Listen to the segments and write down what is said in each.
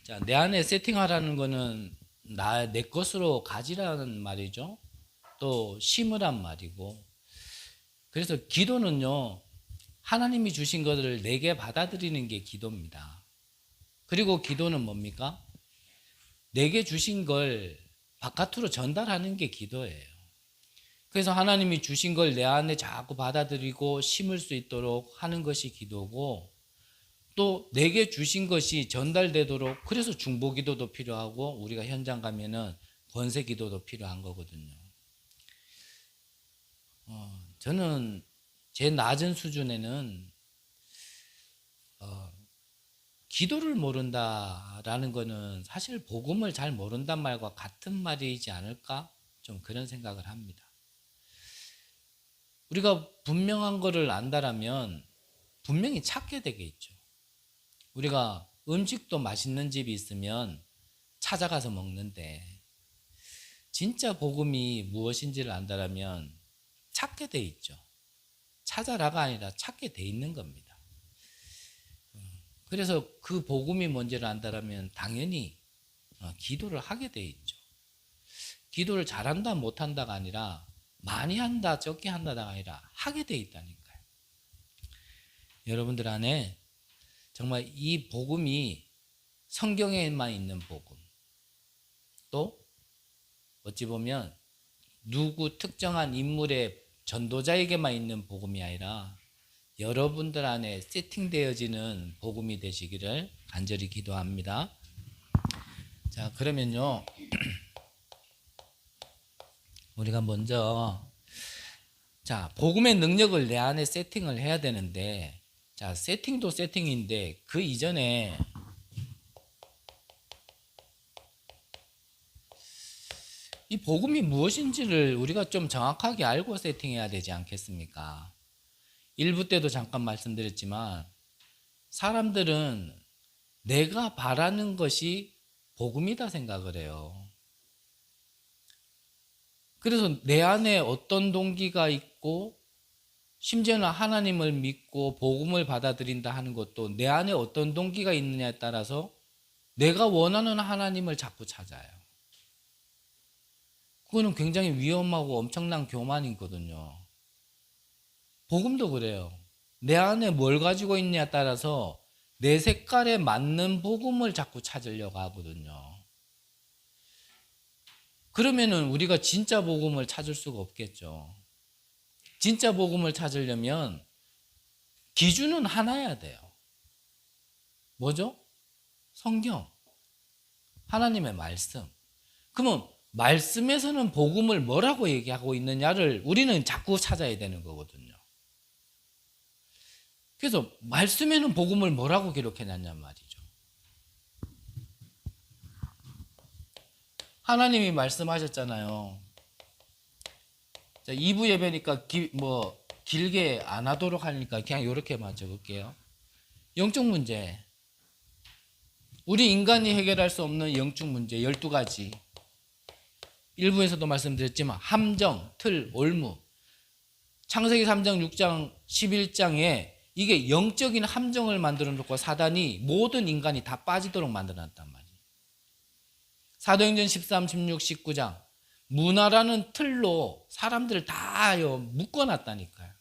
자, 내 안에 세팅하라는 거는 내 것으로 가지라는 말이죠. 또 심으란 말이고. 그래서 기도는요, 하나님이 주신 것을 내게 받아들이는 게 기도입니다. 그리고 기도는 뭡니까? 내게 주신 걸 바깥으로 전달하는 게 기도예요. 그래서 하나님이 주신 걸 내 안에 자꾸 받아들이고 심을 수 있도록 하는 것이 기도고, 또 내게 주신 것이 전달되도록, 그래서 중보기도도 필요하고 우리가 현장 가면은 권세기도도 필요한 거거든요. 저는 제 낮은 수준에는 기도를 모른다라는 거는 사실 복음을 잘 모른단 말과 같은 말이지 않을까? 좀 그런 생각을 합니다. 우리가 분명한 거를 안다라면 분명히 찾게 되겠죠. 우리가 음식도 맛있는 집이 있으면 찾아가서 먹는데, 진짜 복음이 무엇인지를 안다라면 찾게 돼 있죠. 찾아라가 아니라 찾게 돼 있는 겁니다. 그래서 그 복음이 뭔지를 안다라면 당연히 기도를 하게 돼 있죠. 기도를 잘한다 못한다가 아니라 많이 한다 적게 한다가 아니라 하게 돼 있다니까요. 여러분들 안에 정말 이 복음이 성경에만 있는 복음, 또 어찌 보면 누구 특정한 인물의 전도자에게만 있는 복음이 아니라 여러분들 안에 세팅되어지는 복음이 되시기를 간절히 기도합니다. 자, 그러면요, 우리가 먼저 복음의 능력을 내 안에 세팅을 해야 되는데, 자, 세팅도 세팅인데 그 이전에 이 복음이 무엇인지를 우리가 좀 정확하게 알고 세팅해야 되지 않겠습니까? 1부 때도 잠깐 말씀드렸지만 사람들은 내가 바라는 것이 복음이다 생각을 해요. 그래서 내 안에 어떤 동기가 있고 심지어는 하나님을 믿고 복음을 받아들인다 하는 것도 내 안에 어떤 동기가 있느냐에 따라서 내가 원하는 하나님을 자꾸 찾아요. 그거는 굉장히 위험하고 엄청난 교만이거든요. 복음도 그래요. 내 안에 뭘 가지고 있느냐에 따라서 내 색깔에 맞는 복음을 자꾸 찾으려고 하거든요. 그러면은 우리가 진짜 복음을 찾을 수가 없겠죠. 진짜 복음을 찾으려면 기준은 하나여야 돼요. 뭐죠? 성경, 하나님의 말씀. 그러면 말씀에서는 복음을 뭐라고 얘기하고 있느냐를 우리는 자꾸 찾아야 되는 거거든요. 그래서 말씀에는 복음을 뭐라고 기록해놨냔 말이죠. 하나님이 말씀하셨잖아요. 자, 2부 예배니까 길게 안 하도록 하니까 그냥 이렇게만 적을게요. 영적 문제. 우리 인간이 해결할 수 없는 영적 문제 12가지. 1부에서도 말씀드렸지만 함정, 틀, 올무. 창세기 3장, 6장, 11장에 이게 영적인 함정을 만들어 놓고 사단이 모든 인간이 다 빠지도록 만들어 놨단 말이에요. 사도행전 13, 16, 19장 문화라는 틀로 사람들을 다 묶어놨다니까요.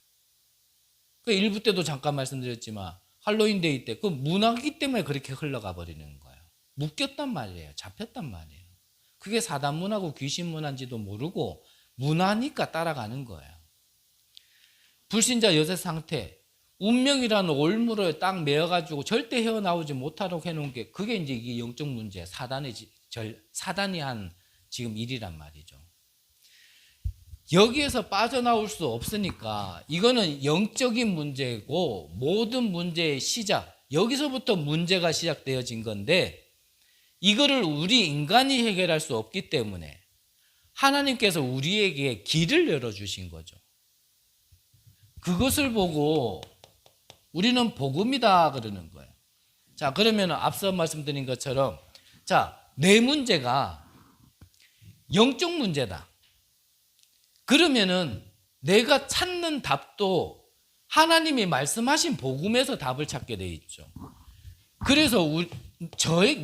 그 1부 때도 잠깐 말씀드렸지만 할로윈데이 때 그 문화기 때문에 그렇게 흘러가 버리는 거예요. 묶였단 말이에요. 잡혔단 말이에요. 그게 사단 문화고 귀신 문화인지도 모르고 문화니까 따라가는 거예요. 불신자 여세 상태, 운명이라는 올무로 딱 매어가지고 절대 헤어나오지 못하도록 해놓은 게 그게 이제 이게 영적 문제, 사단이 한 지금 일이란 말이죠. 여기에서 빠져나올 수 없으니까 이거는 영적인 문제고 모든 문제의 시작, 여기서부터 문제가 시작되어진 건데 이거를 우리 인간이 해결할 수 없기 때문에 하나님께서 우리에게 길을 열어주신 거죠. 그것을 보고 우리는 복음이다 그러는 거예요. 자, 그러면 앞서 말씀드린 것처럼 내 문제가 영적 문제다. 그러면은 내가 찾는 답도 하나님이 말씀하신 복음에서 답을 찾게 돼 있죠. 그래서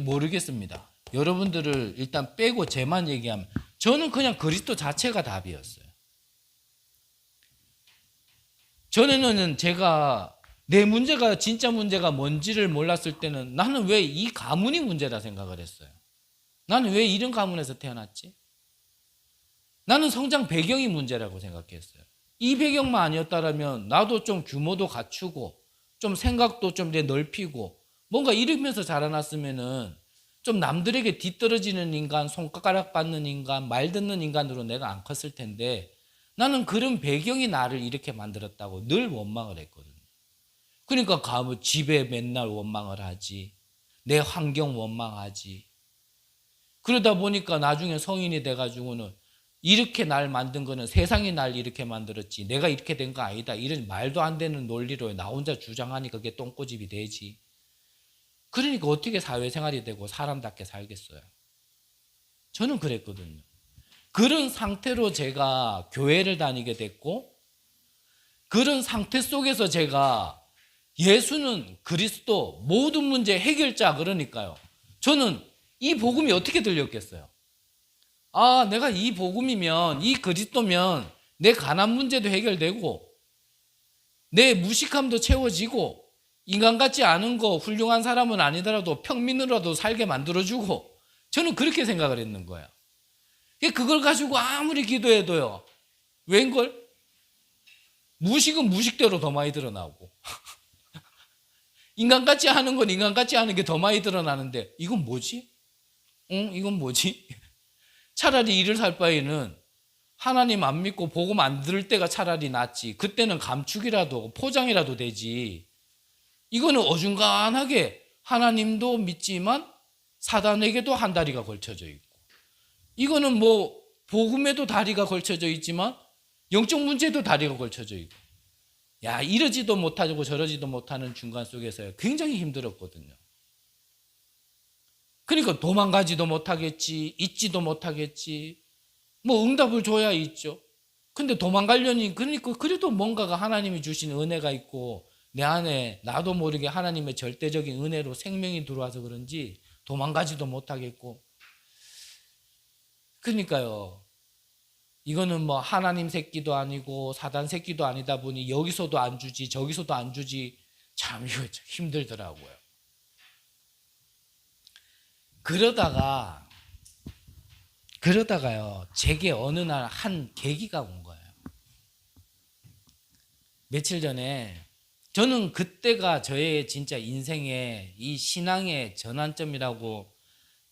모르겠습니다. 여러분들을 일단 빼고 제만 얘기하면 저는 그냥 그리스도 자체가 답이었어요. 전에는 제가 내 문제가 진짜 문제가 뭔지를 몰랐을 때는 나는 왜 이 가문이 문제라 생각을 했어요. 나는 왜 이런 가문에서 태어났지? 나는 성장 배경이 문제라고 생각했어요. 이 배경만 아니었다면 나도 좀 규모도 갖추고 좀 생각도 좀 넓히고 뭔가 이러면서 자라났으면은 좀 남들에게 뒤떨어지는 인간, 손가락 받는 인간, 말 듣는 인간으로 내가 안 컸을 텐데 나는 그런 배경이 나를 이렇게 만들었다고 늘 원망을 했거든요. 그러니까 집에 맨날 원망을 하지. 내 환경 원망하지. 그러다 보니까 나중에 성인이 돼가지고는 이렇게 날 만든 거는 세상이 날 이렇게 만들었지 내가 이렇게 된 거 아니다. 이런 말도 안 되는 논리로 나 혼자 주장하니까 그게 똥꼬집이 되지. 그러니까 어떻게 사회생활이 되고 사람답게 살겠어요. 저는 그랬거든요. 그런 상태로 제가 교회를 다니게 됐고 그런 상태 속에서 제가 예수는 그리스도 모든 문제 해결자 그러니까요. 저는 이 복음이 어떻게 들렸겠어요? 아, 내가 이 복음이면 이 그리스도면 내 가난 문제도 해결되고 내 무식함도 채워지고 인간 같지 않은 거 훌륭한 사람은 아니더라도 평민으로라도 살게 만들어주고 저는 그렇게 생각을 했는 거예요. 그걸 가지고 아무리 기도해도요. 웬걸? 무식은 무식대로 더 많이 드러나고 인간 같지 않은 건 인간 같지 않은 게 더 많이 드러나는데 이건 뭐지? 이건 뭐지? 차라리 이를 살 바에는 하나님 안 믿고 복음 안 들을 때가 차라리 낫지. 그때는 감축이라도 포장이라도 되지. 이거는 어중간하게 하나님도 믿지만 사단에게도 한 다리가 걸쳐져 있고 이거는 뭐 복음에도 다리가 걸쳐져 있지만 영적 문제도 다리가 걸쳐져 있고 야 이러지도 못하고 저러지도 못하는 중간 속에서 굉장히 힘들었거든요. 그러니까 도망가지도 못하겠지 잊지도 못하겠지 뭐 응답을 줘야 있죠. 근데 도망가려니 그러니까 그래도 뭔가가 하나님이 주신 은혜가 있고 내 안에 나도 모르게 하나님의 절대적인 은혜로 생명이 들어와서 그런지 도망가지도 못하겠고 그러니까요. 이거는 뭐 하나님 새끼도 아니고 사단 새끼도 아니다 보니 여기서도 안 주지 저기서도 안 주지 참 이거 힘들더라고요. 그러다가요 제게 어느 날 한 계기가 온 거예요. 며칠 전에 저는 그때가 저의 진짜 인생의 이 신앙의 전환점이라고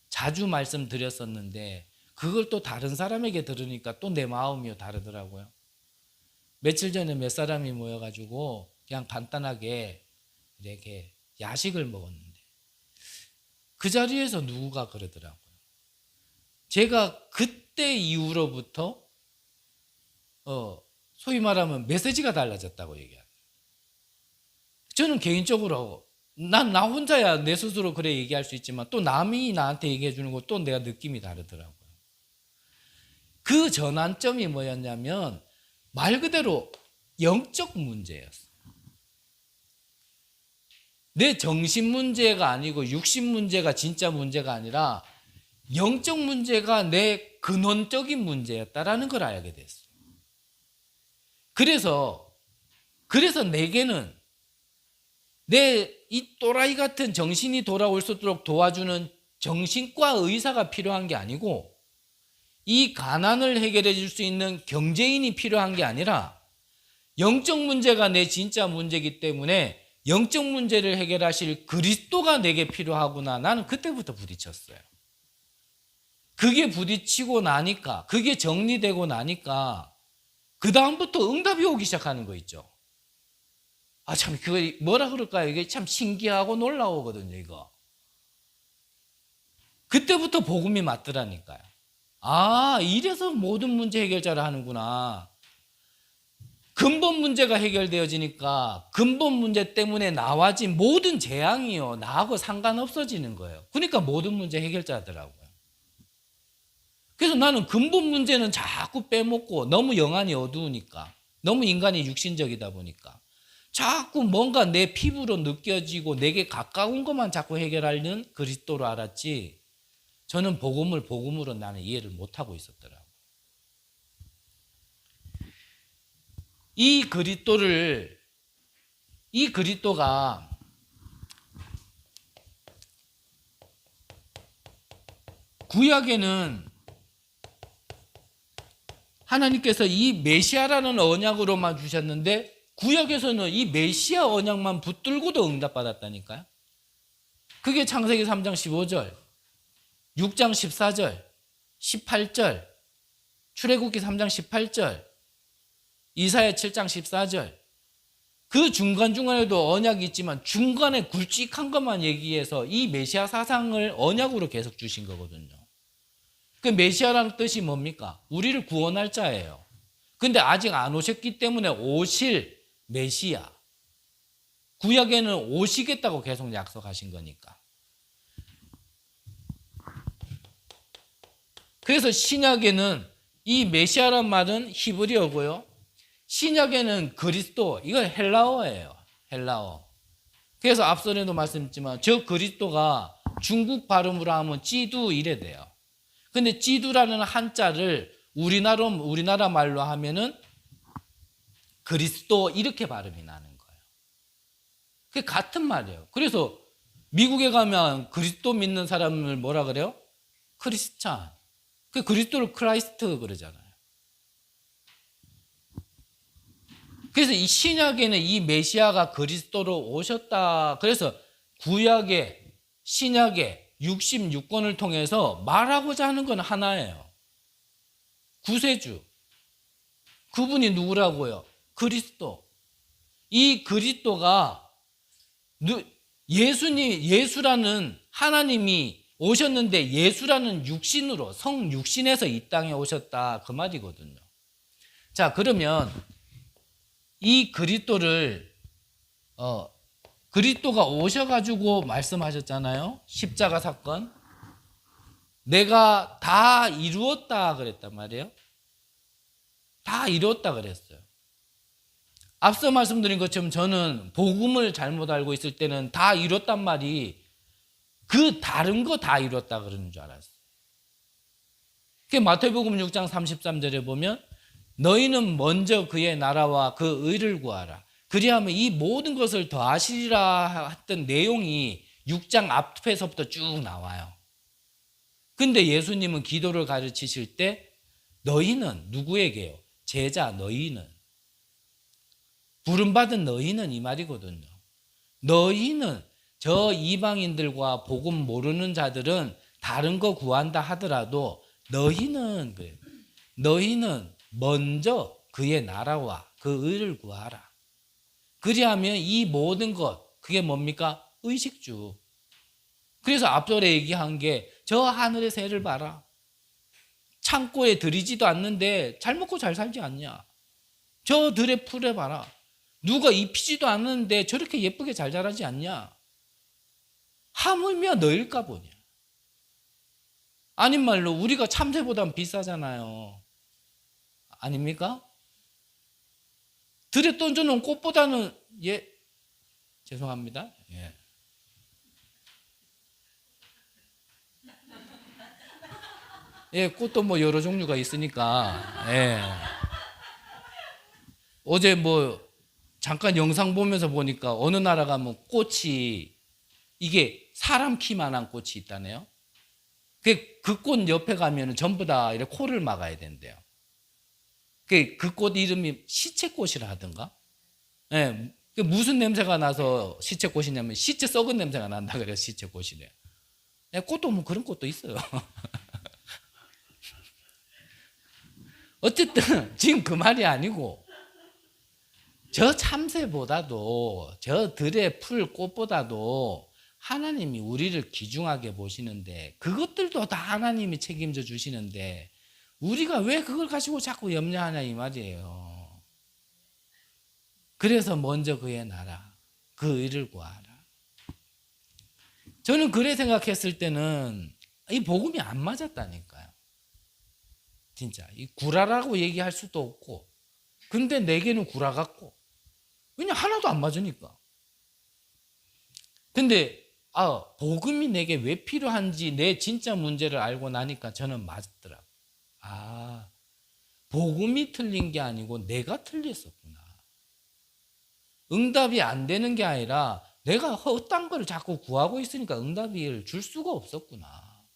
자주 말씀드렸었는데 그걸 또 다른 사람에게 들으니까 또 내 마음이 다르더라고요. 며칠 전에 몇 사람이 모여가지고 그냥 간단하게 이렇게 야식을 먹었는데 그 자리에서 누구가 그러더라고요. 제가 그때 이후로부터 소위 말하면 메시지가 달라졌다고 얘기해요. 저는 개인적으로 나 혼자야 내 스스로 그래 얘기할 수 있지만 또 남이 나한테 얘기해 주는 거 또 내가 느낌이 다르더라고요. 그 전환점이 뭐였냐면 말 그대로 영적 문제였어요. 내 정신 문제가 아니고 육신 문제가 진짜 문제가 아니라 영적 문제가 내 근원적인 문제였다라는 걸 알게 됐어요. 그래서 내게는 내 이 또라이 같은 정신이 돌아올 수 있도록 도와주는 정신과 의사가 필요한 게 아니고 이 가난을 해결해 줄 수 있는 경제인이 필요한 게 아니라 영적 문제가 내 진짜 문제이기 때문에 영적 문제를 해결하실 그리스도가 내게 필요하구나. 나는 그때부터 부딪혔어요. 그게 부딪히고 나니까 그게 정리되고 나니까 그 다음부터 응답이 오기 시작하는 거 있죠. 아, 참, 그거 뭐라 그럴까요? 이게 참 신기하고 놀라우거든요, 이거. 그때부터 복음이 맞더라니까요. 아, 이래서 모든 문제 해결자를 하는구나. 근본 문제가 해결되어지니까 근본 문제 때문에 나와진 모든 재앙이요, 나하고 상관없어지는 거예요. 그러니까 모든 문제 해결자더라고요. 그래서 나는 근본 문제는 자꾸 빼먹고 너무 영안이 어두우니까, 너무 인간이 육신적이다 보니까 자꾸 뭔가 내 피부로 느껴지고 내게 가까운 것만 자꾸 해결하려는 그리스도로 알았지, 저는 복음을 복음으로 나는 이해를 못하고 있었더라고요. 이 그리스도가 구약에는 하나님께서 이 메시아라는 언약으로만 주셨는데, 구약에서는 이 메시아 언약만 붙들고도 응답받았다니까요. 그게 창세기 3장 15절, 6장 14절, 18절, 출애굽기 3장 18절, 이사야 7장 14절. 그 중간중간에도 언약이 있지만 중간에 굵직한 것만 얘기해서 이 메시아 사상을 언약으로 계속 주신 거거든요. 그 메시아라는 뜻이 뭡니까? 우리를 구원할 자예요. 근데 아직 안 오셨기 때문에 오실 메시아. 구약에는 오시겠다고 계속 약속하신 거니까. 그래서 신약에는 이 메시아란 말은 히브리어고요. 신약에는 그리스도, 이건 헬라어예요. 헬라어. 그래서 앞선에도 말씀했지만 저 그리스도가 중국 발음으로 하면 찌두 이래 돼요. 근데 찌두라는 한자를 우리나라 말로 하면은 그리스도 이렇게 발음이 나는 거예요. 그게 같은 말이에요. 그래서 미국에 가면 그리스도 믿는 사람을 뭐라 그래요? 크리스찬. 그 그리스도를 크라이스트 그러잖아요. 그래서 이 신약에는 이 메시아가 그리스도로 오셨다. 그래서 구약에 신약에 66권을 통해서 말하고자 하는 건 하나예요. 구세주. 그분이 누구라고요? 그리스도. 이 그리스도가 예수라는 하나님이 오셨는데 예수라는 육신으로 성육신에서 이 땅에 오셨다. 그 말이거든요. 자, 그러면 이 그리스도가 오셔가지고 말씀하셨잖아요. 십자가 사건. 내가 다 이루었다 그랬단 말이에요. 다 이루었다 그랬어요. 앞서 말씀드린 것처럼 저는 복음을 잘못 알고 있을 때는 다 이뤘단 말이 그 다른 거 다 이뤘다 그러는 줄 알았어요. 마태복음 6장 33절에 보면 너희는 먼저 그의 나라와 그 의를 구하라. 그리하면 이 모든 것을 더하시리라 했던 내용이 6장 앞에서부터 쭉 나와요. 근데 예수님은 기도를 가르치실 때 너희는 누구에게요? 제자 너희는. 부름받은 너희는 이 말이거든요. 너희는 저 이방인들과 복음 모르는 자들은 다른 거 구한다 하더라도 너희는 먼저 그의 나라와 그 의를 구하라. 그리하면 이 모든 것, 그게 뭡니까? 의식주. 그래서 앞절에 얘기한 게 저 하늘의 새를 봐라. 창고에 들이지도 않는데 잘 먹고 잘 살지 않냐. 저 들의 풀에 봐라. 누가 입히지도 않는데 저렇게 예쁘게 잘 자라지 않냐. 하물며 너일까 보냐. 아닌 말로 우리가 참새보단 비싸잖아요. 아닙니까? 들에 던져놓은 꽃보다는 죄송합니다. 꽃도 뭐 여러 종류가 있으니까. 어제 뭐 잠깐 영상 보면서 보니까 어느 나라 가면 꽃이 이게 사람 키만한 꽃이 있다네요. 그 꽃 옆에 가면 전부 다 이렇게 코를 막아야 된대요. 그 꽃 이름이 시체꽃이라 하던가. 무슨 냄새가 나서 시체꽃이냐면 시체 썩은 냄새가 난다 그래서 시체꽃이래요. 꽃도 뭐 그런 꽃도 있어요. 어쨌든 지금 그 말이 아니고 저 참새보다도 저 들의 풀 꽃보다도 하나님이 우리를 귀중하게 보시는데 그것들도 다 하나님이 책임져 주시는데 우리가 왜 그걸 가지고 자꾸 염려하냐 이 말이에요. 그래서 먼저 그의 나라, 그 의를 구하라. 저는 그래 생각했을 때는 이 복음이 안 맞았다니까요. 진짜 이 구라라고 얘기할 수도 없고 근데 내게는 구라 같고 왜냐 하나도 안 맞으니까. 근데 복음이 내게 왜 필요한지 내 진짜 문제를 알고 나니까 저는 맞더라고요. 복음이 틀린 게 아니고 내가 틀렸었구나. 응답이 안 되는 게 아니라 내가 헛된 거를 자꾸 구하고 있으니까 응답을 줄 수가 없었구나.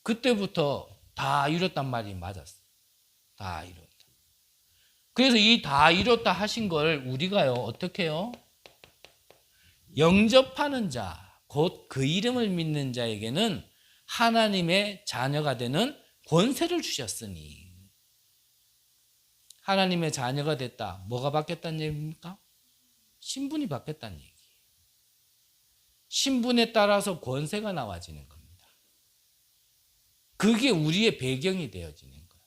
그때부터 다 이뤘단 말이 맞았어. 다 이뤘다. 그래서 이 다 이뤘다 하신 걸 우리가요, 어떻게 해요? 영접하는 자, 곧 그 이름을 믿는 자에게는 하나님의 자녀가 되는 권세를 주셨으니. 하나님의 자녀가 됐다. 뭐가 바뀌었다는 얘기입니까? 신분이 바뀌었다는 얘기. 신분에 따라서 권세가 나와지는 겁니다. 그게 우리의 배경이 되어지는 거예요.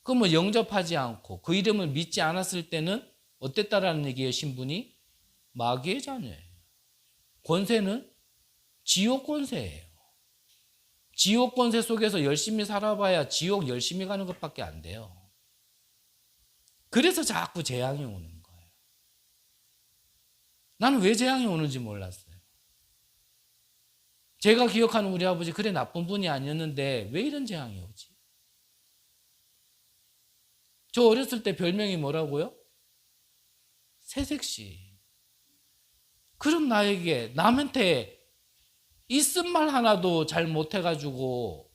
그럼 뭐 영접하지 않고 그 이름을 믿지 않았을 때는 어땠다라는 얘기예요, 신분이? 마귀의 자녀예요. 권세는 지옥 권세예요. 지옥 권세 속에서 열심히 살아봐야 지옥 열심히 가는 것밖에 안 돼요. 그래서 자꾸 재앙이 오는 거예요. 나는 왜 재앙이 오는지 몰랐어요. 제가 기억하는 우리 아버지 그래 나쁜 분이 아니었는데 왜 이런 재앙이 오지? 저 어렸을 때 별명이 뭐라고요? 새색시. 그럼 나에게 남한테 있은 말 하나도 잘 못해가지고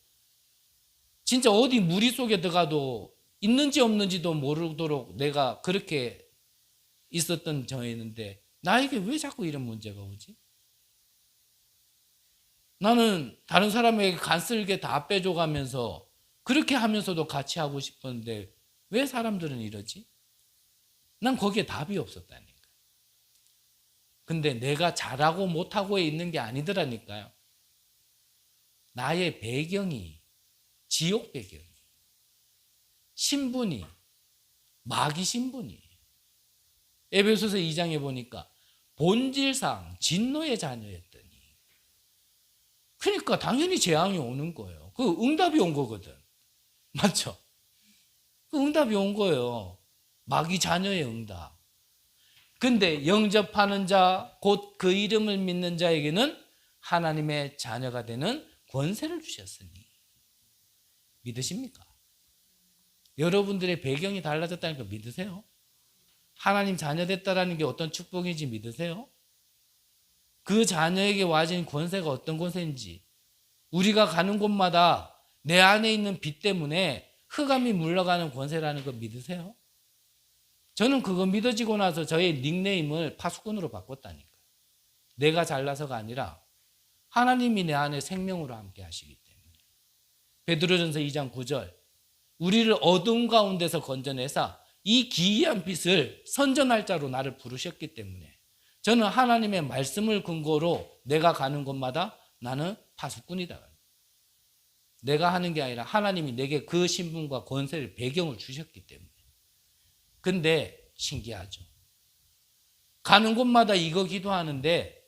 진짜 어디 무리 속에 들어가도 있는지 없는지도 모르도록 내가 그렇게 있었던 저였는데 나에게 왜 자꾸 이런 문제가 오지? 나는 다른 사람에게 간쓸게 다 빼줘가면서 그렇게 하면서도 같이 하고 싶었는데 왜 사람들은 이러지? 난 거기에 답이 없었다니까. 근데 내가 잘하고 못하고에 있는 게 아니더라니까요. 나의 배경이 지옥 배경이 신분이 마귀 신분이 에베소서 2장에 보니까 본질상 진노의 자녀였더니 그러니까 당연히 재앙이 오는 거예요. 그 응답이 온 거거든. 맞죠? 그 응답이 온 거예요. 마귀 자녀의 응답. 근데 영접하는 자, 곧 그 이름을 믿는 자에게는 하나님의 자녀가 되는 권세를 주셨으니. 믿으십니까? 여러분들의 배경이 달라졌다는 거 믿으세요? 하나님 자녀 됐다라는 게 어떤 축복인지 믿으세요? 그 자녀에게 와진 권세가 어떤 권세인지 우리가 가는 곳마다 내 안에 있는 빛 때문에 흑암이 물러가는 권세라는 거 믿으세요? 저는 그거 믿어지고 나서 저의 닉네임을 파수꾼으로 바꿨다니까. 내가 잘나서가 아니라 하나님이 내 안에 생명으로 함께 하시기 때문에. 베드로전서 2장 9절 우리를 어두운 가운데서 건져내사 이 기이한 빛을 선전할 자로 나를 부르셨기 때문에 저는 하나님의 말씀을 근거로 내가 가는 곳마다 나는 파수꾼이다. 내가 하는 게 아니라 하나님이 내게 그 신분과 권세를 배경을 주셨기 때문에. 근데 신기하죠. 가는 곳마다 이거 기도하는데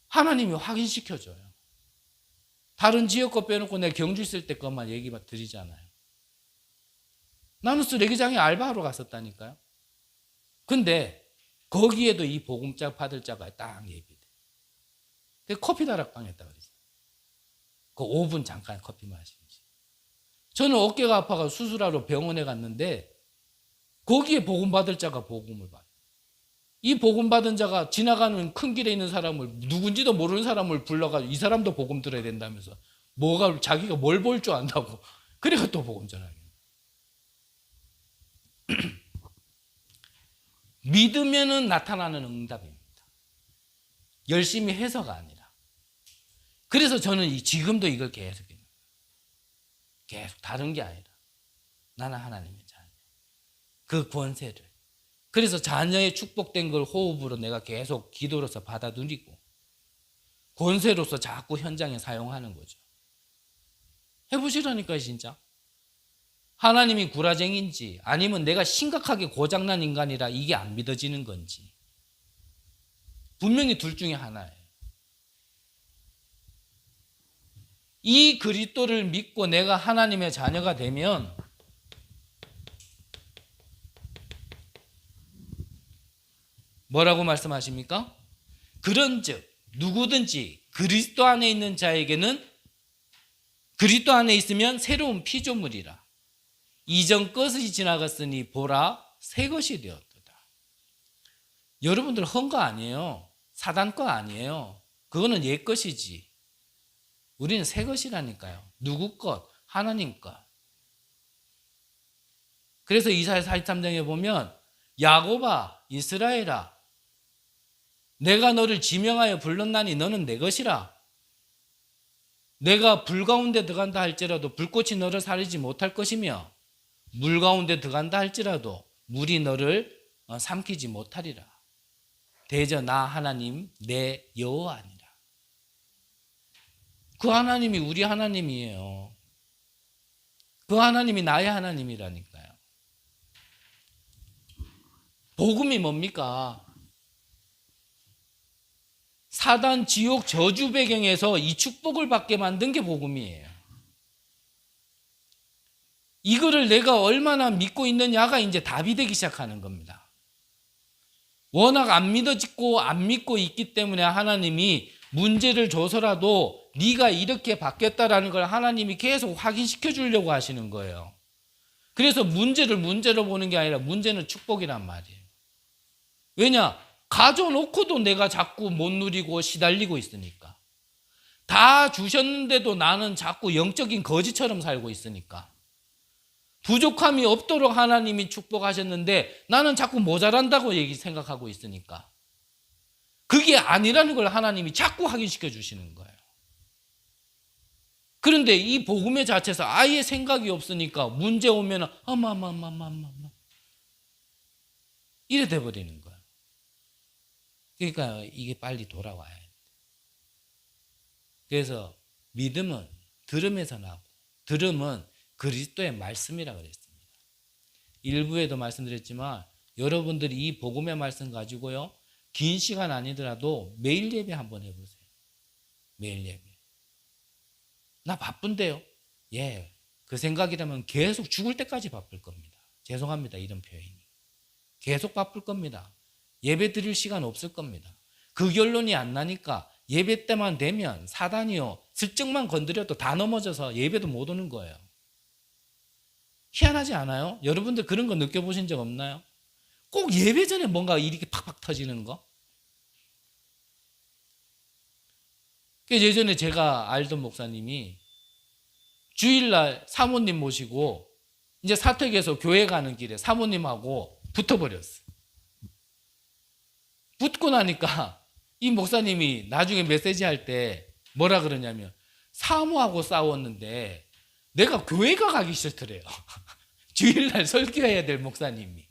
하나님이 확인시켜줘요. 다른 지역 거 빼놓고 내가 경주 있을 때 것만 얘기 드리잖아요. 나는 쓰레기장에 알바하러 갔었다니까요. 근데 거기에도 이 복음자 받을 자가 딱 예비돼. 커피 다락방 했다 그랬어요. 그 5분 잠깐 커피 마시지. 저는 어깨가 아파서 수술하러 병원에 갔는데 거기에 복음 받을 자가 복음을 받아요. 이 복음 받은 자가 지나가는 큰 길에 있는 사람을 누군지도 모르는 사람을 불러가지고 이 사람도 복음 들어야 된다면서 뭐가 자기가 뭘 볼 줄 안다고 그래가 또 복음 전하게. 믿으면은 나타나는 응답입니다. 열심히 해서가 아니라. 그래서 저는 지금도 이걸 계속 다른 게 아니라 나는 하나님의 자녀. 그 권세를. 그래서 자녀의 축복된 걸 호흡으로 내가 계속 기도로서 받아 누리고 권세로서 자꾸 현장에 사용하는 거죠. 해보시라니까요, 진짜. 하나님이 구라쟁인지 아니면 내가 심각하게 고장난 인간이라 이게 안 믿어지는 건지 분명히 둘 중에 하나예요. 이 그리스도를 믿고 내가 하나님의 자녀가 되면 뭐라고 말씀하십니까? 그런즉 누구든지 그리스도 안에 있는 자에게는 그리스도 안에 있으면 새로운 피조물이라. 이전 것이 지나갔으니 보라 새 것이 되었도다. 여러분들 헌 거 아니에요. 사단 거 아니에요. 그거는 옛 것이지. 우리는 새 것이라니까요. 누구 것? 하나님 것. 그래서 이사야 43장에 보면 야곱아 이스라엘아 내가 너를 지명하여 불렀나니 너는 내 것이라. 내가 불 가운데 들어간다 할지라도 불꽃이 너를 사르지 못할 것이며 물 가운데 들어간다 할지라도 물이 너를 삼키지 못하리라. 대저 나 하나님 내 여호와니라. 그 하나님이 우리 하나님이에요. 그 하나님이 나의 하나님이라니까요. 복음이 뭡니까? 사단, 지옥, 저주 배경에서 이 축복을 받게 만든 게 복음이에요. 이거를 내가 얼마나 믿고 있느냐가 이제 답이 되기 시작하는 겁니다. 워낙 안 믿어지고 안 믿고 있기 때문에 하나님이 문제를 줘서라도 네가 이렇게 바뀌었다라는 걸 하나님이 계속 확인시켜 주려고 하시는 거예요. 그래서 문제를 문제로 보는 게 아니라 문제는 축복이란 말이에요. 왜냐? 가져놓고도 내가 자꾸 못 누리고 시달리고 있으니까. 다 주셨는데도 나는 자꾸 영적인 거지처럼 살고 있으니까. 부족함이 없도록 하나님이 축복하셨는데 나는 자꾸 모자란다고 생각하고 있으니까. 그게 아니라는 걸 하나님이 자꾸 확인시켜 주시는 거예요. 그런데 이 복음의 자체에서 아예 생각이 없으니까 문제 오면 이래 돼버리는 거예요. 그러니까 이게 빨리 돌아와야 돼. 그래서 믿음은 들음에서 나고 들음은 그리스도의 말씀이라 그랬습니다. 일부에도 말씀드렸지만 여러분들이 이 복음의 말씀 가지고요. 긴 시간 아니더라도 매일 예배 한번 해보세요. 매일 예배. 나 바쁜데요. 예, 그 생각이라면 계속 죽을 때까지 바쁠 겁니다. 죄송합니다. 이런 표현이. 계속 바쁠 겁니다. 예배 드릴 시간 없을 겁니다. 그 결론이 안 나니까 예배 때만 되면 사단이요. 슬쩍만 건드려도 다 넘어져서 예배도 못 오는 거예요. 희한하지 않아요? 여러분들 그런 거 느껴보신 적 없나요? 꼭 예배 전에 뭔가 이렇게 팍팍 터지는 거? 예전에 제가 알던 목사님이 주일날 사모님 모시고 이제 사택에서 교회 가는 길에 사모님하고 붙어버렸어. 붙고 나니까 이 목사님이 나중에 메시지 할 때 뭐라 그러냐면 사모하고 싸웠는데 내가 교회가 가기 싫더래요. 주일날 설교해야 될 목사님이.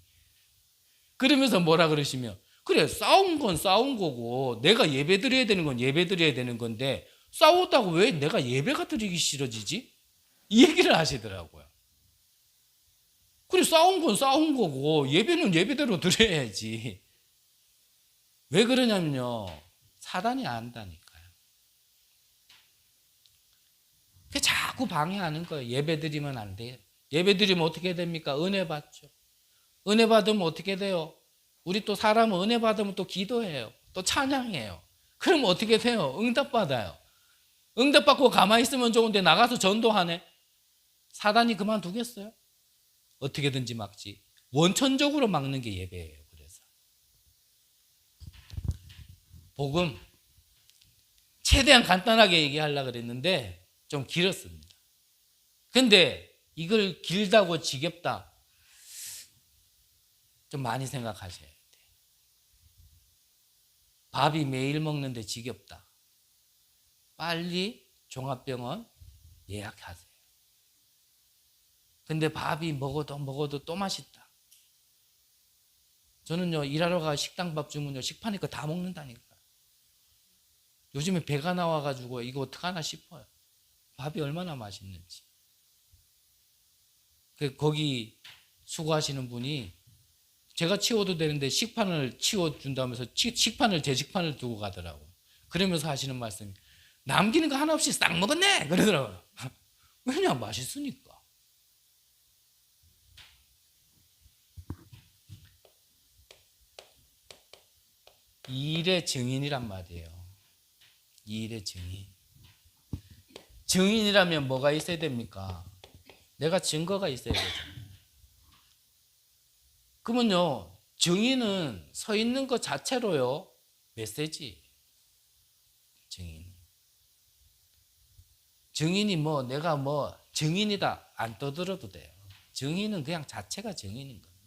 그러면서 뭐라 그러시면 그래 싸운 건 싸운 거고 내가 예배 드려야 되는 건 예배 드려야 되는 건데 싸웠다고 왜 내가 예배가 드리기 싫어지지? 이 얘기를 하시더라고요. 그래 싸운 건 싸운 거고 예배는 예배대로 드려야지. 왜 그러냐면요. 사단이 안다니까요. 자꾸 방해하는 거예요. 예배 드리면 안 돼요. 예배 드리면 어떻게 됩니까? 은혜 받죠. 은혜 받으면 어떻게 돼요? 우리 또 사람은 은혜 받으면 또 기도해요. 또 찬양해요. 그럼 어떻게 돼요? 응답받아요. 응답받고 가만히 있으면 좋은데 나가서 전도하네. 사단이 그만두겠어요? 어떻게든지 막지. 원천적으로 막는 게 예배예요. 그래서 복음 최대한 간단하게 얘기하려고 그랬는데 좀 길었습니다. 근데 이걸 길다고 지겹다 좀 많이 생각하셔야 돼요. 밥이 매일 먹는데 지겹다. 빨리 종합병원 예약하세요. 근데 밥이 먹어도 또 맛있다. 저는요 일하러 가 식당 밥 주문요 식판에 거 다 먹는다니까. 요즘에 배가 나와가지고 이거 어떡하나 싶어요. 밥이 얼마나 맛있는지. 거기 수고하시는 분이 제가 치워도 되는데 식판을 치워준다면서 식판을 제 식판을 두고 가더라고요. 그러면서 하시는 말씀이 남기는 거 하나 없이 싹 먹었네 그러더라고요. 왜냐 맛있으니까. 이 일의 증인이란 말이에요. 이 일의 증인. 증인이라면 뭐가 있어야 됩니까? 내가 증거가 있어야 되잖아요. 그러면요, 증인은 서 있는 것 자체로요, 메시지. 증인이 뭐 내가 뭐 증인이다 안 떠들어도 돼요. 증인은 그냥 자체가 증인인 겁니다.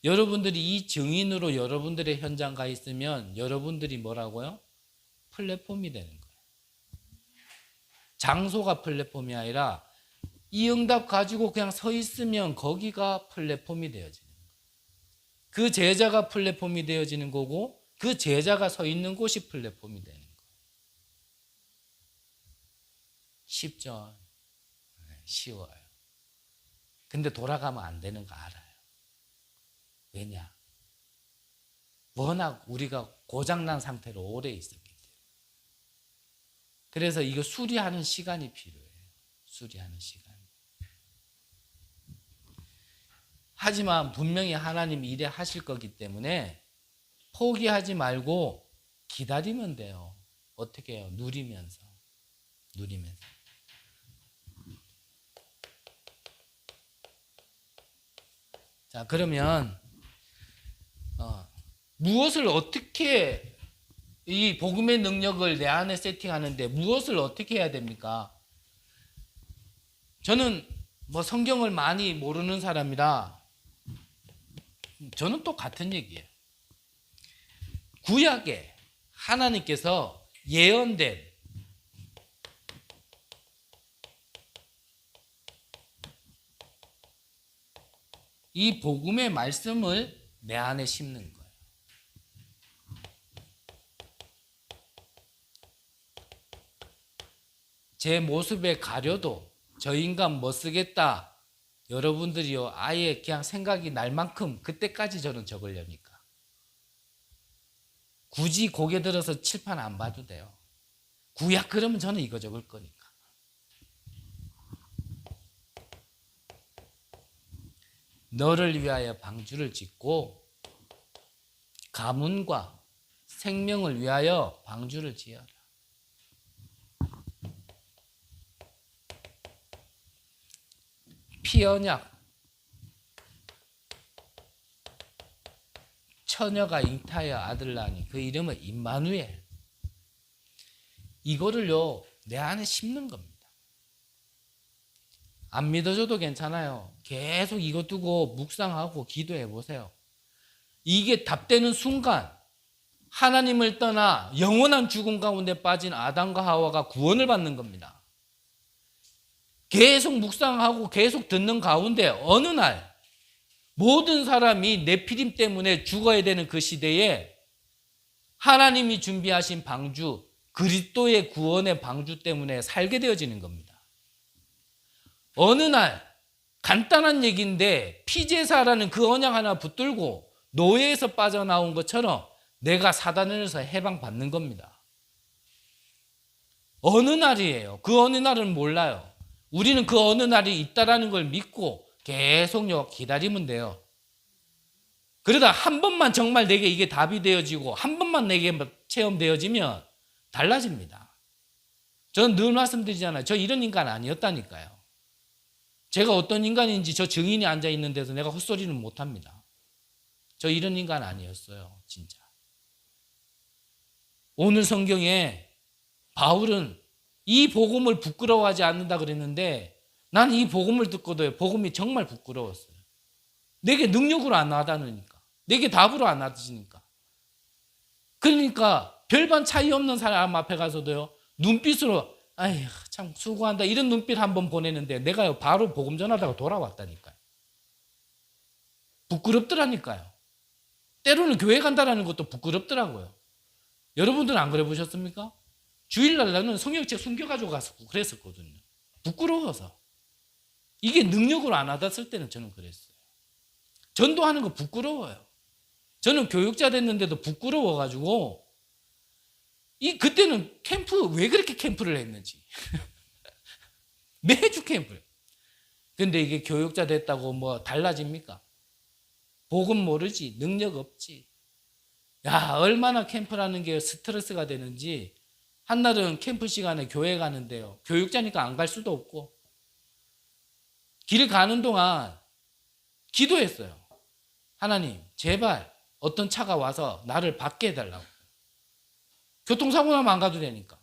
여러분들이 이 증인으로 여러분들의 현장 가 있으면 여러분들이 뭐라고요? 플랫폼이 되는 거예요. 장소가 플랫폼이 아니라 이 응답 가지고 그냥 서 있으면 거기가 플랫폼이 되어지는 거예요. 그 제자가 플랫폼이 되어지는 거고 그 제자가 서 있는 곳이 플랫폼이 되는 거예요. 쉽죠? 쉬워요. 근데 돌아가면 안 되는 거 알아요. 왜냐? 워낙 우리가 고장난 상태로 오래 있었기 때문에. 그래서 이거 수리하는 시간이 필요해요. 수리하는 시간. 하지만 분명히 하나님이 일에 하실 거기 때문에 포기하지 말고 기다리면 돼요. 어떻게 해요? 누리면서. 자, 그러면 무엇을 어떻게 이 복음의 능력을 내 안에 세팅하는데 무엇을 어떻게 해야 됩니까? 저는 뭐 성경을 많이 모르는 사람이라 저는 또 같은 얘기예요. 구약에 하나님께서 예언된 이 복음의 말씀을 내 안에 심는 거예요. 제 모습에 가려도 저 인간 뭐 쓰겠다. 여러분들이요 아예 그냥 생각이 날 만큼 그때까지 저는 적으려니까. 굳이 고개 들어서 칠판 안 봐도 돼요. 구약 그러면 저는 이거 적을 거니까. 너를 위하여 방주를 짓고 가문과 생명을 위하여 방주를 지어라. 피언약 처녀가 잉타여 아들 낳으니 그 이름은 임마누엘. 이거를요 내 안에 심는 겁니다. 안 믿어줘도 괜찮아요. 계속 이거 두고 묵상하고 기도해 보세요. 이게 답되는 순간 하나님을 떠나 영원한 죽음 가운데 빠진 아담과 하와가 구원을 받는 겁니다. 계속 묵상하고 계속 듣는 가운데 어느 날 모든 사람이 네피림 때문에 죽어야 되는 그 시대에 하나님이 준비하신 방주, 그리스도의 구원의 방주 때문에 살게 되어지는 겁니다. 어느 날 간단한 얘기인데 피제사라는 그 언약 하나 붙들고 노예에서 빠져나온 것처럼 내가 사단에서 해방받는 겁니다. 어느 날이에요. 그 어느 날은 몰라요. 우리는 그 어느 날이 있다라는 걸 믿고 계속 기다리면 돼요. 그러다 한 번만 정말 내게 이게 답이 되어지고 한 번만 내게 체험되어지면 달라집니다. 저는 늘 말씀드리잖아요. 저 이런 인간 아니었다니까요. 제가 어떤 인간인지 저 증인이 앉아있는 데서 내가 헛소리는 못합니다. 저 이런 인간 아니었어요. 진짜. 오늘 성경에 바울은 이 복음을 부끄러워하지 않는다 그랬는데 난 이 복음을 듣고도 복음이 정말 부끄러웠어요. 내게 능력으로 안 와닿으니까. 내게 답으로 안 와닿으니까. 그러니까 별반 차이 없는 사람 앞에 가서도요. 눈빛으로 아휴 참 수고한다 이런 눈빛 한번 보내는데 내가 바로 복음 전하다가 돌아왔다니까요. 부끄럽더라니까요. 때로는 교회 간다라는 것도 부끄럽더라고요. 여러분들은 안 그래 보셨습니까? 주일날 나는 성경책 숨겨가지고 가서 그랬었거든요. 부끄러워서. 이게 능력으로 안 와닿았을 때는 저는 그랬어요. 전도하는 거 부끄러워요. 저는 교육자 됐는데도 부끄러워가지고 그때는 캠프 왜 그렇게 캠프를 했는지 매주 캠프를. 근데 이게 교육자 됐다고 뭐 달라집니까? 복음 모르지 능력 없지. 야, 얼마나 캠프라는 게 스트레스가 되는지. 한날은 캠프 시간에 교회 가는데요. 교육자니까 안 갈 수도 없고. 길 가는 동안 기도했어요. 하나님, 제발 어떤 차가 와서 나를 받게 해달라고. 교통사고 나면 안 가도 되니까.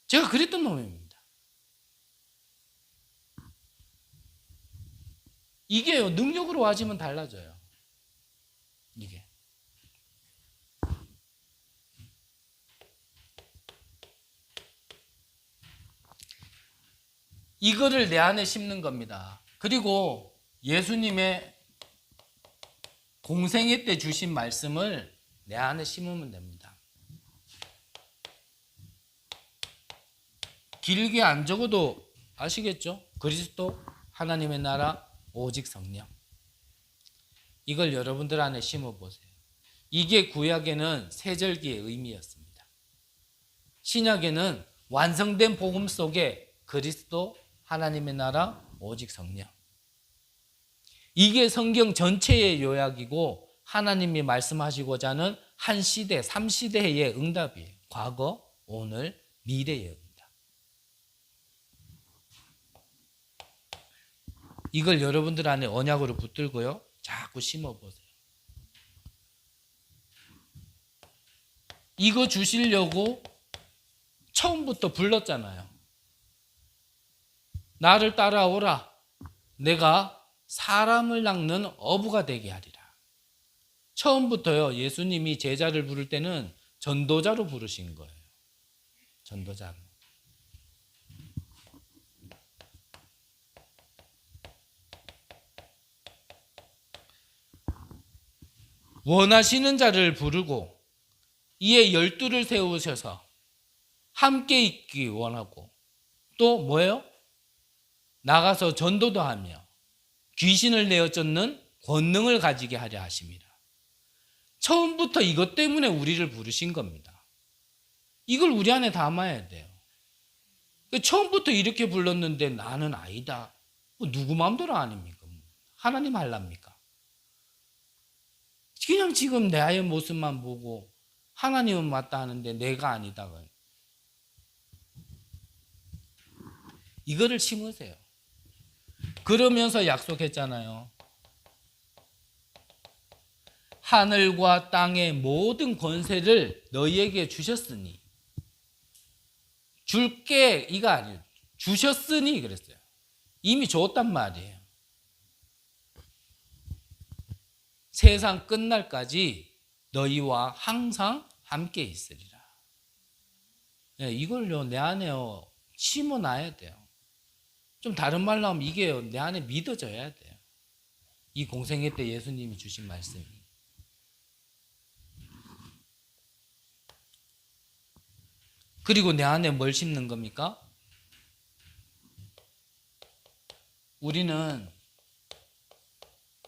제가 그랬던 놈입니다. 이게요, 능력으로 와지면 달라져요. 이게. 이거를 내 안에 심는 겁니다. 그리고 예수님의 공생애 때 주신 말씀을 내 안에 심으면 됩니다. 길게 안 적어도 아시겠죠? 그리스도, 하나님의 나라, 오직 성령. 이걸 여러분들 안에 심어보세요. 이게 구약에는 세절기의 의미였습니다. 신약에는 완성된 복음 속에 그리스도, 하나님의 나라, 오직 성령. 이게 성경 전체의 요약이고 하나님이 말씀하시고자 하는 한 시대, 3시대의 응답이에요. 과거, 오늘, 미래의 응답. 이걸 여러분들 안에 언약으로 붙들고요. 자꾸 심어보세요. 이거 주시려고 처음부터 불렀잖아요. 나를 따라오라. 내가 사람을 낚는 어부가 되게 하리라. 처음부터요, 예수님이 제자를 부를 때는 전도자로 부르신 거예요. 전도자로. 원하시는 자를 부르고 이에 12를 세우셔서 함께 있기 원하고 또 뭐예요? 나가서 전도도 하며 귀신을 내어 쫓는 권능을 가지게 하려 하심이라. 처음부터 이것 때문에 우리를 부르신 겁니다. 이걸 우리 안에 담아야 돼요. 처음부터 이렇게 불렀는데 나는 아니다. 누구 마음대로 아닙니까? 하나님 할랍니까? 그냥 지금 내 아이의 모습만 보고 하나님은 맞다 하는데 내가 아니다. 이거를 심으세요. 그러면서 약속했잖아요. 하늘과 땅의 모든 권세를 너희에게 주셨으니. 줄게 이가 아니에요. 주셨으니 그랬어요. 이미 줬단 말이에요. 세상 끝날까지 너희와 항상 함께 있으리라. 이걸요 내 안에 심어놔야 돼요. 좀 다른 말로 하면 이게 내 안에 믿어져야 돼요. 이 공생애 때 예수님이 주신 말씀이. 그리고 내 안에 뭘 심는 겁니까? 우리는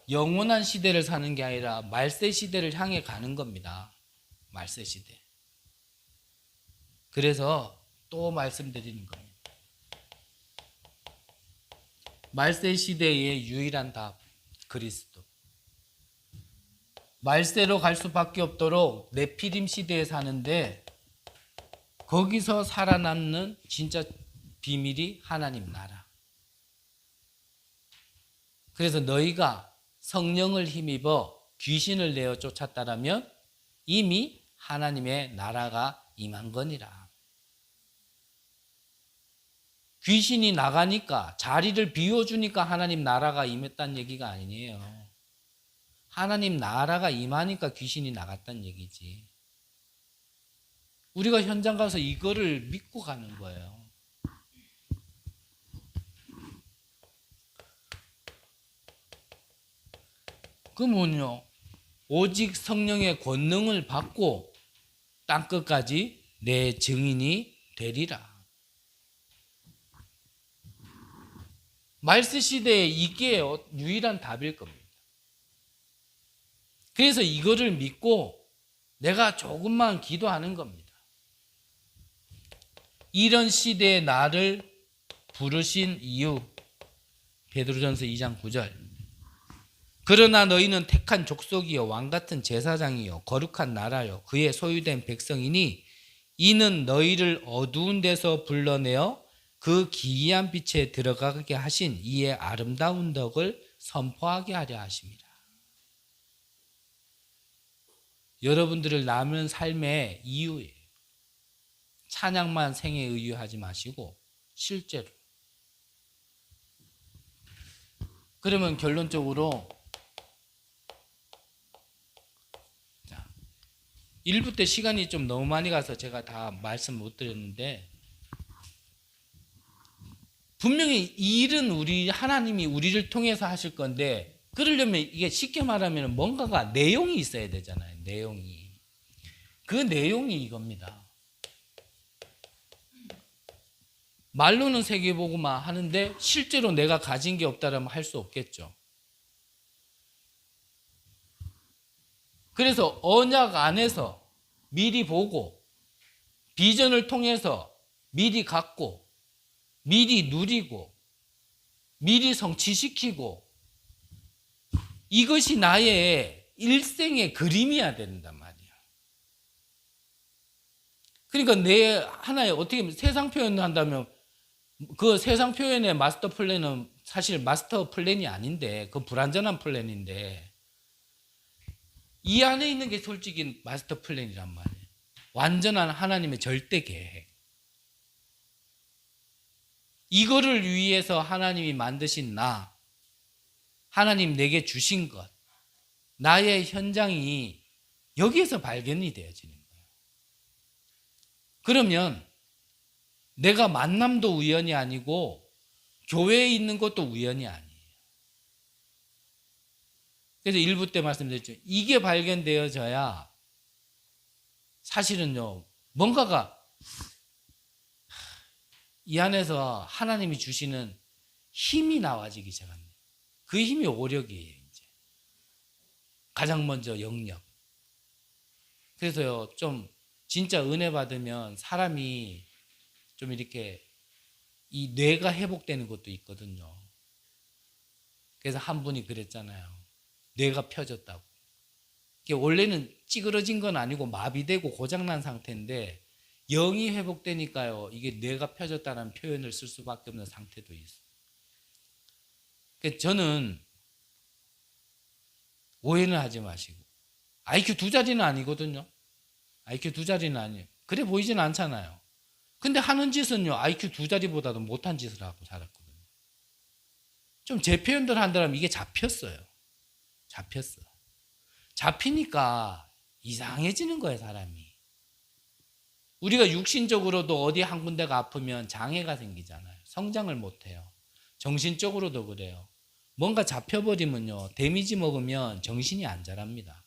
영원한 시대를 사는 게 아니라 말세 시대를 향해 가는 겁니다. 말세 시대. 그래서 또 말씀드리는 겁니다. 말세 시대의 유일한 답, 그리스도. 말세로 갈 수밖에 없도록 네피림 시대에 사는데 거기서 살아남는 진짜 비밀이 하나님 나라. 그래서 너희가 성령을 힘입어 귀신을 내어 쫓았다라면 이미 하나님의 나라가 임한 거니라. 귀신이 나가니까 자리를 비워주니까 하나님 나라가 임했다는 얘기가 아니에요. 하나님 나라가 임하니까 귀신이 나갔다는 얘기지. 우리가 현장 가서 이거를 믿고 가는 거예요. 그러면요, 오직 성령의 권능을 받고 땅끝까지 내 증인이 되리라. 말세 시대에 이게 유일한 답일 겁니다. 그래서 이거를 믿고 내가 조금만 기도하는 겁니다. 이런 시대에 나를 부르신 이유, 베드로전서 2장 9절. 그러나 너희는 택한 족속이요 왕같은 제사장이요 거룩한 나라요 그의 소유된 백성이니 이는 너희를 어두운 데서 불러내어 그 기이한 빛에 들어가게 하신 이의 아름다운 덕을 선포하게 하려 하심이라. 여러분들을 남은 삶의 이유예요. 찬양만 생에 의유하지 마시고 실제로. 그러면 결론적으로 1부 때 시간이 좀 너무 많이 가서 제가 다 말씀 못 드렸는데, 분명히 이 일은 하나님이 우리를 통해서 하실 건데, 그러려면 이게 쉽게 말하면 뭔가가 내용이 있어야 되잖아요. 내용이. 그 내용이 이겁니다. 말로는 세계보고만 하는데 실제로 내가 가진 게 없다라면 할 수 없겠죠. 그래서 언약 안에서 미리 보고 비전을 통해서 미리 갖고 미리 누리고 미리 성취시키고 이것이 나의 일생의 그림이어야 된단 말이야. 그러니까 내 하나의 어떻게 보면 세상 표현을 한다면 그 세상 표현의 마스터 플랜은 사실 마스터 플랜이 아닌데 그 불완전한 플랜인데 이 안에 있는 게 솔직히 마스터 플랜이란 말이에요. 완전한 하나님의 절대 계획. 이거를 위해서 하나님이 만드신 나, 하나님 내게 주신 것, 나의 현장이 여기에서 발견이 되어지는 거예요. 그러면 내가 만남도 우연이 아니고 교회에 있는 것도 우연이 아니에요. 그래서 1부 때 말씀드렸죠. 이게 발견되어져야 사실은요, 뭔가가 이 안에서 하나님이 주시는 힘이 나와지기 시작합니다. 그 힘이 오력이에요, 이제. 가장 먼저 영역. 그래서요, 좀 진짜 은혜 받으면 사람이 좀 이렇게 이 뇌가 회복되는 것도 있거든요. 그래서 한 분이 그랬잖아요. 뇌가 펴졌다고. 원래는 찌그러진 건 아니고 마비되고 고장난 상태인데 영이 회복되니까요. 이게 뇌가 펴졌다는 표현을 쓸 수밖에 없는 상태도 있어요. 그래서 저는 오해는 하지 마시고 IQ 2자리는 아니거든요. IQ 2자리는 아니에요. 그래 보이진 않잖아요. 근데 하는 짓은요. IQ 2자리보다도 못한 짓을 하고 살았거든요. 좀 제 표현들 한다면 이게 잡혔어요. 잡혔어. 잡히니까 이상해지는 거예요, 사람이. 우리가 육신적으로도 어디 한 군데가 아프면 장애가 생기잖아요. 성장을 못해요. 정신적으로도 그래요. 뭔가 잡혀버리면요, 데미지 먹으면 정신이 안 자랍니다.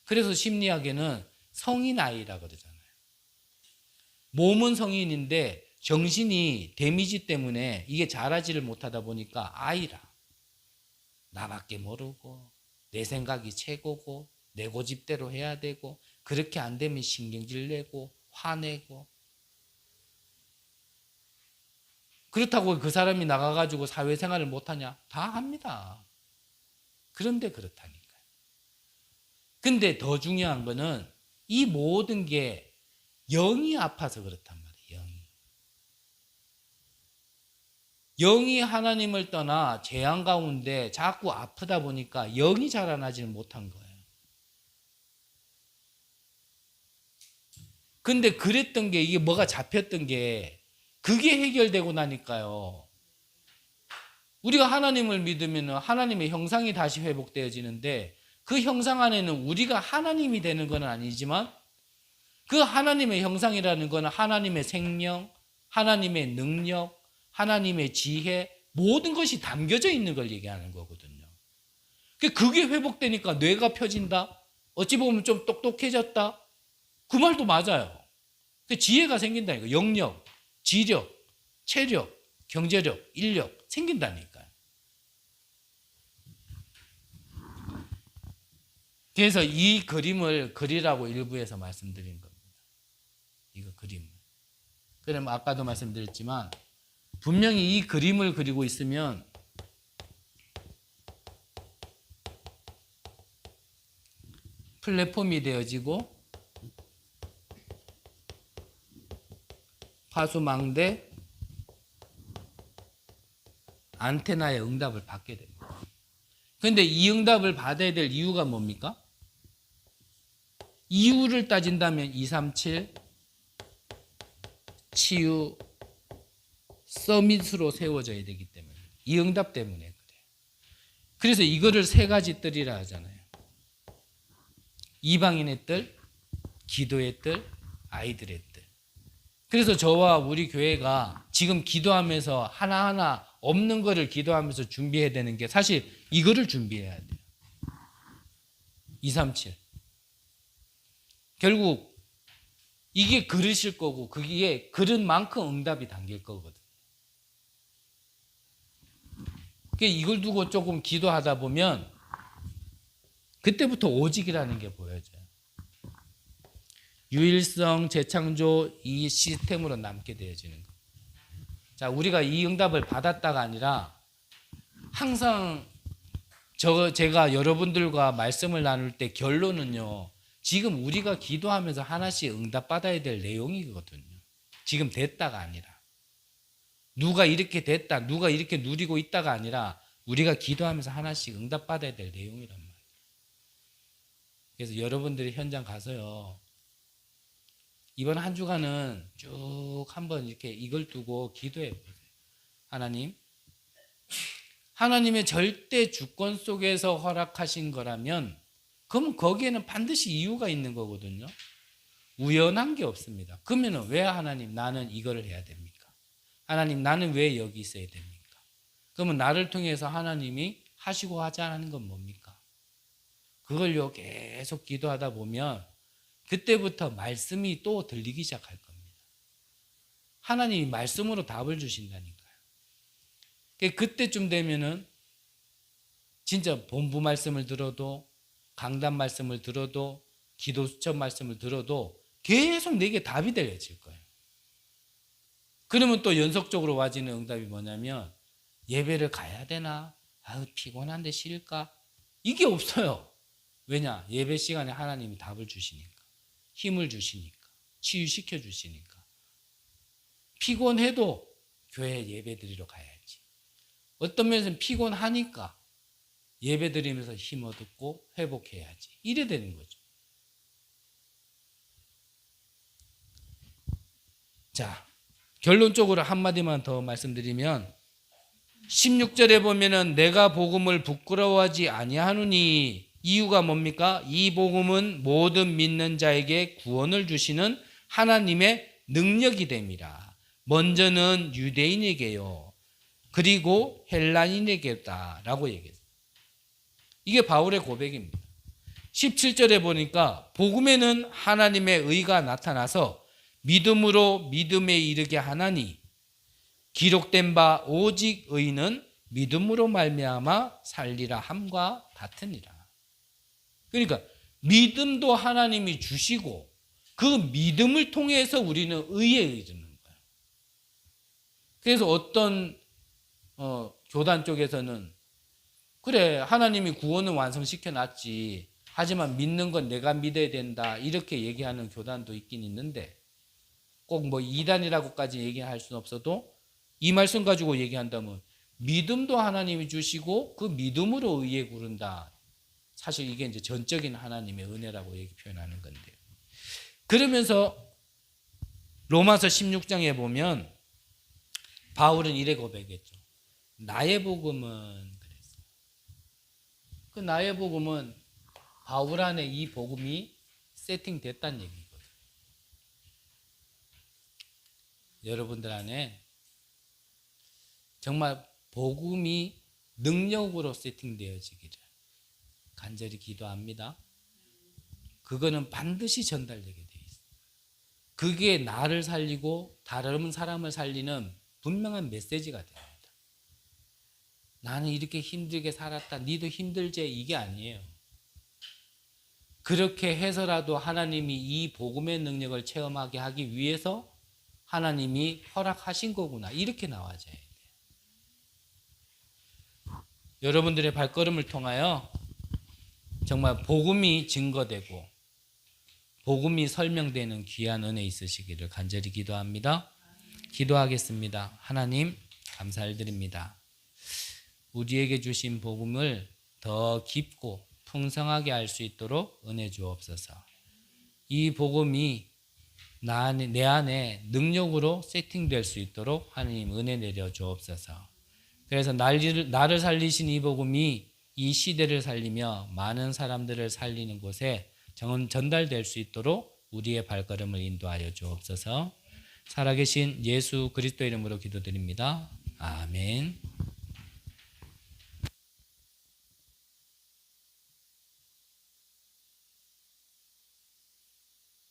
그래서 심리학에는 성인 아이라 그러잖아요. 몸은 성인인데 정신이 데미지 때문에 이게 자라지를 못하다 보니까 아이라. 나밖에 모르고 내 생각이 최고고 내 고집대로 해야 되고 그렇게 안 되면 신경질 내고 화내고 그렇다고 그 사람이 나가가지고 사회생활을 못하냐? 다 합니다. 그런데 그렇다니까요. 근데 더 중요한 거는 이 모든 게 영이 아파서 그렇단 말이에요. 영이 하나님을 떠나 재앙 가운데 자꾸 아프다 보니까 영이 자라나지를 못한 거예요. 근데 그랬던 게 이게 뭐가 잡혔던 게 그게 해결되고 나니까요. 우리가 하나님을 믿으면 하나님의 형상이 다시 회복되어지는데 그 형상 안에는 우리가 하나님이 되는 건 아니지만 그 하나님의 형상이라는 건 하나님의 생명, 하나님의 능력, 하나님의 지혜 모든 것이 담겨져 있는 걸 얘기하는 거거든요. 그게 회복되니까 뇌가 펴진다. 어찌 보면 좀 똑똑해졌다. 그 말도 맞아요. 지혜가 생긴다니까. 영역, 지력, 체력, 경제력, 인력 생긴다니까요. 그래서 이 그림을 그리라고 일부에서 말씀드린 겁니다. 이거 그림. 그럼 아까도 말씀드렸지만 분명히 이 그림을 그리고 있으면 플랫폼이 되어지고 파수망대 안테나의 응답을 받게 됩니다. 그런데 이 응답을 받아야 될 이유가 뭡니까? 이유를 따진다면 237 치유 서밋으로 세워져야 되기 때문에 이 응답 때문에 그래요. 그래서 이거를 세 가지 뜰이라 하잖아요. 이방인의 뜰, 기도의 뜰, 아이들의 뜰. 그래서 저와 우리 교회가 지금 기도하면서 하나하나 없는 거를 기도하면서 준비해야 되는 게 사실 이거를 준비해야 돼요. 237. 결국 이게 그릇일 거고 그게 그릇만큼 응답이 담길 거거든. 이걸 두고 조금 기도하다 보면 그때부터 오직이라는 게 보여져요. 유일성, 재창조 이 시스템으로 남게 되어지는 거. 자, 우리가 이 응답을 받았다가 아니라 항상 제가 여러분들과 말씀을 나눌 때 결론은요. 지금 우리가 기도하면서 하나씩 응답받아야 될 내용이거든요. 지금 됐다가 아니라. 누가 이렇게 됐다, 누가 이렇게 누리고 있다가 아니라 우리가 기도하면서 하나씩 응답받아야 될 내용이란 말이에요. 그래서 여러분들이 현장 가서요. 이번 한 주간은 쭉 한번 이렇게 이걸 두고 기도해 보세요. 하나님, 하나님의 절대 주권 속에서 허락하신 거라면 그럼 거기에는 반드시 이유가 있는 거거든요. 우연한 게 없습니다. 그러면 왜 하나님 나는 이거를 해야 됩니까? 하나님 나는 왜 여기 있어야 됩니까? 그러면 나를 통해서 하나님이 하시고 하자는 건 뭡니까? 그걸요 계속 기도하다 보면 그때부터 말씀이 또 들리기 시작할 겁니다. 하나님이 말씀으로 답을 주신다니까요. 그때쯤 되면은 진짜 본부 말씀을 들어도 강단 말씀을 들어도 기도 수첩 말씀을 들어도 계속 내게 답이 들려질 거예요. 그러면 또 연속적으로 와지는 응답이 뭐냐면 예배를 가야 되나? 아유 피곤한데 쉴까? 이게 없어요. 왜냐? 예배 시간에 하나님이 답을 주시니까. 힘을 주시니까. 치유시켜 주시니까. 피곤해도 교회 예배 드리러 가야지. 어떤 면에서는 피곤하니까 예배 드리면서 힘 얻고 회복해야지. 이래 되는 거죠. 자, 결론적으로 한마디만 더 말씀드리면 16절에 보면은 내가 복음을 부끄러워하지 아니하노니 이유가 뭡니까? 이 복음은 모든 믿는 자에게 구원을 주시는 하나님의 능력이 됨이라. 먼저는 유대인에게요. 그리고 헬라인에게다라고 얘기했어요. 이게 바울의 고백입니다. 17절에 보니까 복음에는 하나님의 의가 나타나서 믿음으로 믿음에 이르게 하나니 기록된 바 오직 의는 믿음으로 말미암아 살리라 함과 같으니라. 그러니까 믿음도 하나님이 주시고 그 믿음을 통해서 우리는 의에 이르는 거예요. 그래서 어떤 교단 쪽에서는 그래 하나님이 구원을 완성시켜 놨지 하지만 믿는 건 내가 믿어야 된다 이렇게 얘기하는 교단도 있긴 있는데 꼭 뭐 이단이라고까지 얘기할 수는 없어도 이 말씀 가지고 얘기한다면 믿음도 하나님이 주시고 그 믿음으로 의에 구른다. 사실 이게 이제 전적인 하나님의 은혜라고 얘기 표현하는 건데요. 그러면서 로마서 16장에 보면 바울은 이래 고백했죠. 나의 복음은 그랬어요. 그 나의 복음은 바울 안에 이 복음이 세팅됐다는 얘기거든요. 여러분들 안에 정말 복음이 능력으로 세팅되어지기를 간절히 기도합니다. 그거는 반드시 전달되게 돼 있어요. 그게 나를 살리고 다른 사람을 살리는 분명한 메시지가 됩니다. 나는 이렇게 힘들게 살았다. 니도 힘들지? 이게 아니에요. 그렇게 해서라도 하나님이 이 복음의 능력을 체험하게 하기 위해서 하나님이 허락하신 거구나. 이렇게 나와져야 돼요. 여러분들의 발걸음을 통하여 정말 복음이 증거되고 복음이 설명되는 귀한 은혜 있으시기를 간절히 기도합니다. 기도하겠습니다. 하나님 감사드립니다. 우리에게 주신 복음을 더 깊고 풍성하게 알 수 있도록 은혜 주옵소서. 이 복음이 내 안에 능력으로 세팅될 수 있도록 하나님 은혜 내려 주옵소서. 그래서 나를 살리신 이 복음이 이 시대를 살리며 많은 사람들을 살리는 곳에 전달될 수 있도록 우리의 발걸음을 인도하여 주옵소서. 살아계신 예수 그리스도 이름으로 기도드립니다. 아멘.